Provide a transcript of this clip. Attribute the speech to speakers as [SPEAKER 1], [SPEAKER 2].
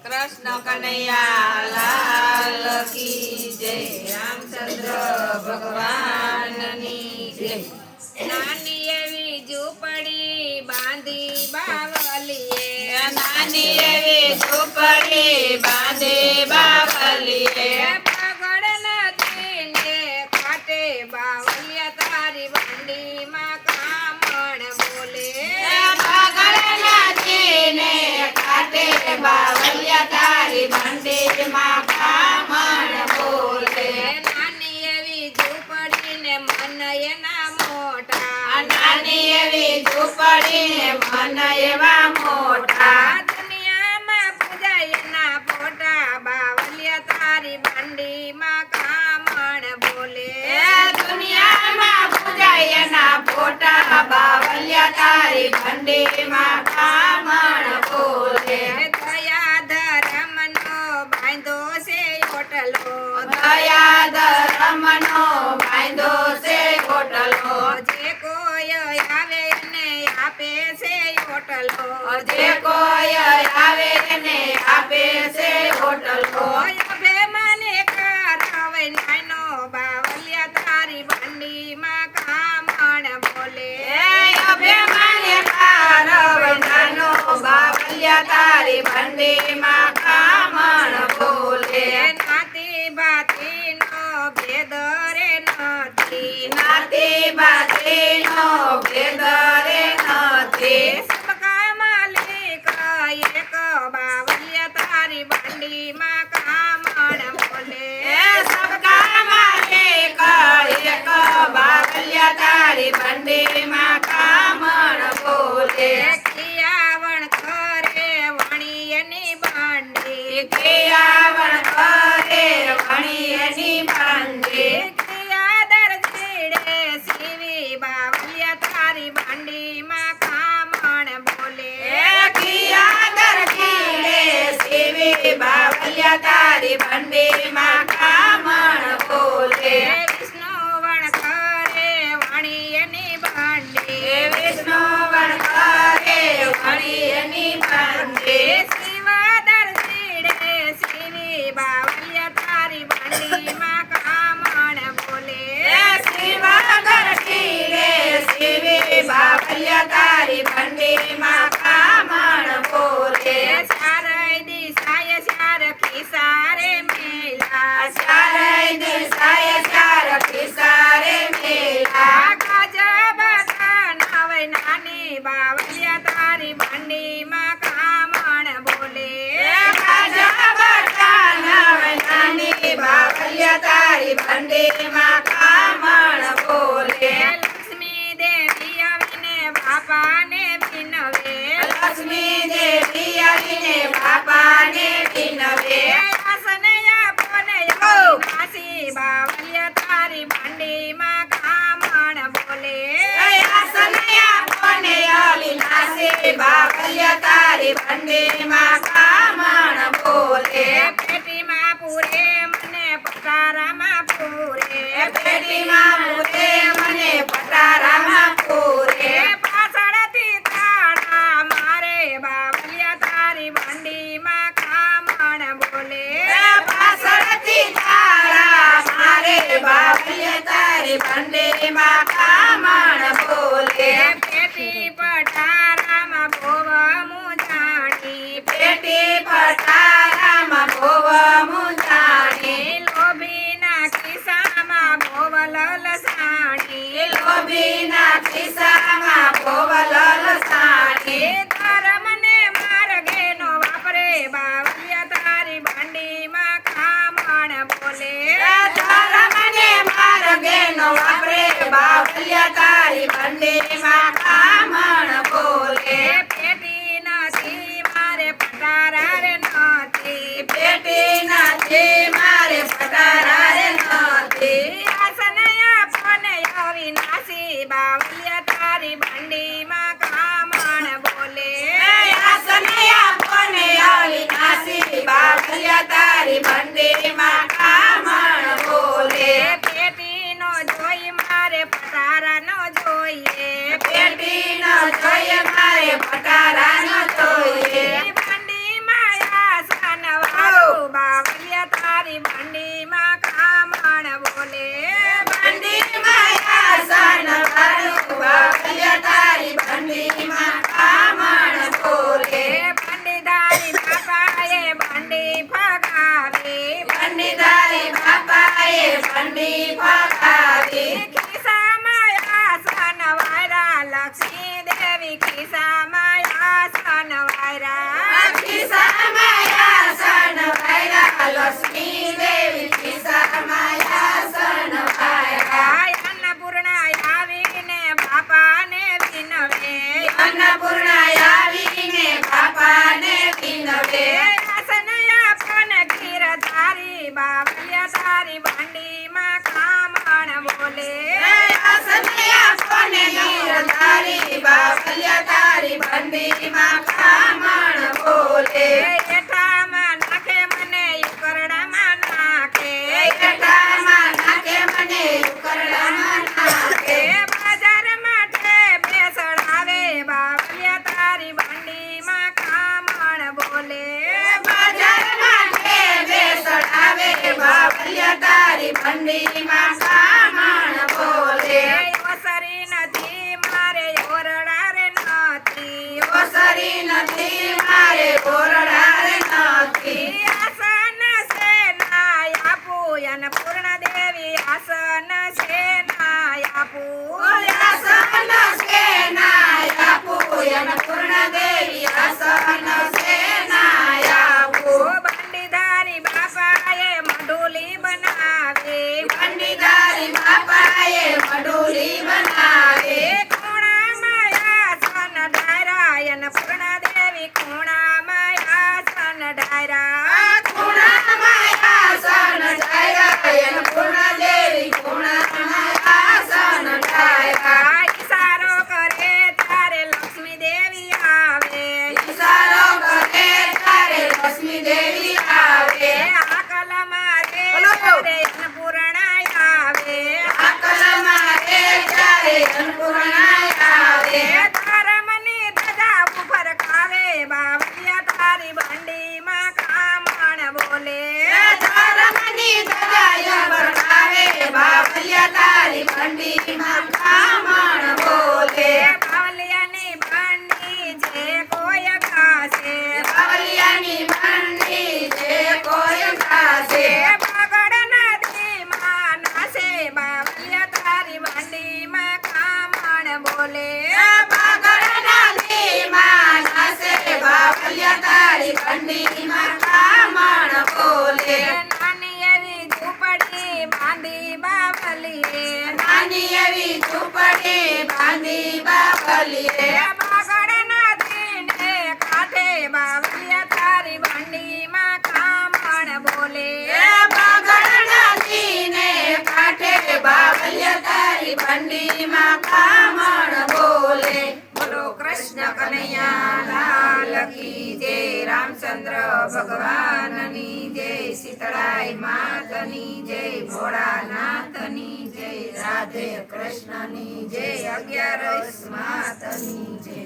[SPEAKER 1] कृष्ण कन्हैया लाल की जय। रामचंद्र भगवान जय।
[SPEAKER 2] नानी एवी झूपड़ी बांधी बावलिए,
[SPEAKER 1] नानी एवी झूपड़ी बांधे बावलिए,
[SPEAKER 2] पगड़ नदी ने काटे बावलिया तारी बंडी माँ कामण बोले,
[SPEAKER 1] पगड़ नदी ने काटे बावलिया तारी बंडी माँ कामण बोले।
[SPEAKER 2] नानी एवी झूपड़ी ने मन एना मोटा,
[SPEAKER 1] नानी एवी झूपड़ी ने मन एवा मोटा,
[SPEAKER 2] દુનિયામાં પૂજાયના ફોટા બાવલિયા તારી બંડીમાં કામણ બોલે,
[SPEAKER 1] દુનિયામાં પૂજાયના ફોટા બાવલિયા તારી ભંડીમાં કામણ બોલે।
[SPEAKER 2] દયા ધર્મનો બાંધો છે ઓટલો,
[SPEAKER 1] દયા ધર્મનો બાંધો છે ઓટલો,
[SPEAKER 2] જે કોઈ આવે એને આપે છે ઓટલો,
[SPEAKER 1] જે કોઈ આવે ને આપે છે ઓટલો।
[SPEAKER 2] અભિમાને કરાવે નાનો બાવલિયા તારી બંડીમાં કામણ બોલે,
[SPEAKER 1] અભિમાને કારવ નાનો બાવલિયા તારી ભંડીમાં કામણ બોલે।
[SPEAKER 2] નાતી બાતીનો ભેદ રે નથી,
[SPEAKER 1] નાતી બાતીનો ભેદ રે નથી,
[SPEAKER 2] સબકા માલિક એક બાવલિયા તારી બંડીમાં કામણ બોલે,
[SPEAKER 1] સબકા માલિક એક બાવલિયા તારી ભંડીમાં કામણ બોલે।
[SPEAKER 2] ખિયાવણ કરે વણી એની બાંડી,
[SPEAKER 1] ખિયાવણ કરે વણી એની બાંધી,
[SPEAKER 2] ખિયાદર ચીડે સીવી બાવલિયા તારી બંડીમાં કામણ બોલે,
[SPEAKER 1] ખિયાદર કીડે સીવી બાવલિયા તારી ભંડીમાં કામણ બોલે।
[SPEAKER 2] વિષ્ણુ વણ કરે વણી એની બાંડી,
[SPEAKER 1] વિષ્ણુ વણ કરે વણી એની બાંધી,
[SPEAKER 2] શિવાદર ચીડે સીવી બાવલિયા તારી બંડીમાં કામણ બોલે,
[SPEAKER 1] શિવાગર કીડે સીવી બાવલિયા તારી ભંડીમાં કામણ બોલે।
[SPEAKER 2] ચારય દિશાએ ચાર ખિસારે મેલા,
[SPEAKER 1] ચારે દિશાએ ચાર ખિસારે મેલા,
[SPEAKER 2] ગજબતા નવે નાની બાવલિયા તારી બંડીમાં કામણ બોલે,
[SPEAKER 1] ગજબટા નવ નાની બાવલિયા તારી ભંડીમાં કામણ બોલે।
[SPEAKER 2] લક્ષ્મી દેવી આવીને બાપાને વિનવે,
[SPEAKER 1] લક્ષ્મી દેવી આવીને બાપાને વિનવે,
[SPEAKER 2] આસનયા પોને અવિનાશી બાવલિયા તારી બંડીમાં કામણ બોલે,
[SPEAKER 1] આસનયા કોને અવિનાશી બાવલિયા તારી ભંડીમાં કામણ બોલે।
[SPEAKER 2] પેટીમાં પૂરે મને પટારામાં પૂરે,
[SPEAKER 1] પેટીમાં મૂકે મને પટારામાં પૂરે,
[SPEAKER 2] પાછળથી તાળા મારે બાવલિયા તારી બંડીમાં કામણ બોલે,
[SPEAKER 1] પાછળથી તારા મારે બાવલિયા તારી ભંડીમાં કામણ બોલે।
[SPEAKER 2] પેટી પટારામાં ભોવ મુજાણી,
[SPEAKER 1] પેટી પટારામાં ભોવ મુંજાણી,
[SPEAKER 2] લોભીના ખિસ્સામાં ભોવ લલસાણી,
[SPEAKER 1] લોભીના ખિસ્સામાં ભોવ લલસાણી,
[SPEAKER 2] ધર્મને માર્ગે નો વાપરે બાવલિયા તારી બંડીમાં કામણ બોલે,
[SPEAKER 1] ધર્મને માર્ગે નો વાપરે બાવલિયા તારી ભંડીમાં કામણ બોલે।
[SPEAKER 2] પેટી નથી મારે પટારા રે નથી,
[SPEAKER 1] પેટી નથી મારે પટારા રે નથી,
[SPEAKER 2] આસનયા પોને અવિનાશી બાવલિયા તારી બંડીમાં કામણ બોલે,
[SPEAKER 1] આસનયા કોને અવિનાશી બાવલિયા તારી ભંડીમાં કામણ બોલે।
[SPEAKER 2] પેટીનો જોઈ મારે પટારા નો જોઈએ,
[SPEAKER 1] પેટી ન જોઈએ મારે પટારા બાવલિયા તારી બંડીમાં કામણ બોલે.
[SPEAKER 2] બંડીધારી બાપાએ બંડી ફગાવી.
[SPEAKER 1] બંડીધારી બાપાએ બંડી ફગાવી.
[SPEAKER 2] ખિસ્સામાં આસન વાયરા લક્ષ્મી દેવી ખિસ્સામાં આસન વાયરા.
[SPEAKER 1] ખિસ્સામાં આસન વાયરા લક્ષ્મી દેવી ખિસ્સામાં આસન વાયરા.
[SPEAKER 2] અન્નપૂર્ણા આવીને બાપાને વિનવે.
[SPEAKER 1] અન્નપૂર્ણા આવીને બાપાને વિનવે.
[SPEAKER 2] આસન આપન ગીરધારી બાવલિયા તારી બંડીમાં કામણ બોલે.
[SPEAKER 1] આસન આપોને ગીરધારી બાવલિયા તારી બંડીમાં કામણ બોલે.
[SPEAKER 2] એઠામાં નાખે મને કરડામાં નાખે.
[SPEAKER 1] એઠામાં નાખે મને ઉકરડામાં નાખે.
[SPEAKER 2] બજાર માટે બેસડાવે બાવલિયા તારી બંડીમાં કામણ બોલે.
[SPEAKER 1] બજાર માટે બેસડાવે બાવલિયા તારી બંડીમાં કામણ બોલે.
[SPEAKER 2] ઓસરી નથી મારે ઓરડા રે નથી.
[SPEAKER 1] ઓસરી નથી મારે ઓરડા રે નથી.
[SPEAKER 2] આસન છે નાય આપું અન્નપૂર્ણા દેવી આસન છે નાય આપું.
[SPEAKER 1] આસન છે નાય આપું અન્નપૂર્ણા દેવી આસન છે નાય આપું.
[SPEAKER 2] બંડીધારી બાપાએ મંડોલી બનાવી.
[SPEAKER 1] બંડીધારી બાપાએ મડોલી બનાવે.
[SPEAKER 2] ખૂણામાં આસન ડાયરા અન્નપૂર્ણા દેવી ખૂણામાં આસન ડાયરા.
[SPEAKER 1] ખૂણામાં આસન ડાયરા અન્નપૂર્ણા દેવી ખૂણામાં આસન ડાયરા.
[SPEAKER 2] ઈશારો કરે ત્યારે લક્ષ્મી દેવી આવે.
[SPEAKER 1] ઈશારો કરે ત્યારે લક્ષ્મી દેવી આવે.
[SPEAKER 2] આકલ મારે ત્યારે અન્નપૂર્ણા આવે.
[SPEAKER 1] આકલ મારે ત્યારે અન્નપૂર્ણા આવે.
[SPEAKER 2] ધર્મની ધજા ઉપર ખાવે બાવલિયા તારી બંડીમાં કામણ બોલે.
[SPEAKER 1] ધર્મની ધજાય બરખાવે બાવલિયા તારી બંડીમાં કામણ બોલે.
[SPEAKER 2] બાવલિયાની બંડી જે કોઈ ખાશે.
[SPEAKER 1] બાવલિયાની બંડી જે કોઈ ખાશે.
[SPEAKER 2] બગડ નદીમાં નાશે બાવલિયા તારી બંડીમાં કામણ બોલે.
[SPEAKER 1] બાગડ નદીમાં નાશે બાવલિયા તારી બંડીમાં કામણ બોલે.
[SPEAKER 2] નાની એવી ઝૂંપડી બાંધી બાવલીએ.
[SPEAKER 1] નાની એવી ઝૂંપડી બાંધી બાવલીએ.
[SPEAKER 2] બગડ નદીને કાંઠે બાવલિયા તારી બંડીમાં કામણ બોલે.
[SPEAKER 1] બાગડ નદીને કાંઠે બાવલિયા તારી બંડીમાં કામણ બોલે.
[SPEAKER 2] બોલો કૃષ્ણ કનૈયા લાલ કી જય. રામચંદ્ર ભગવાનની જય. શીતળાઈ માતની જય. ભોળાનાથની જય. રાધે કૃષ્ણની જય. 11 માતની જય.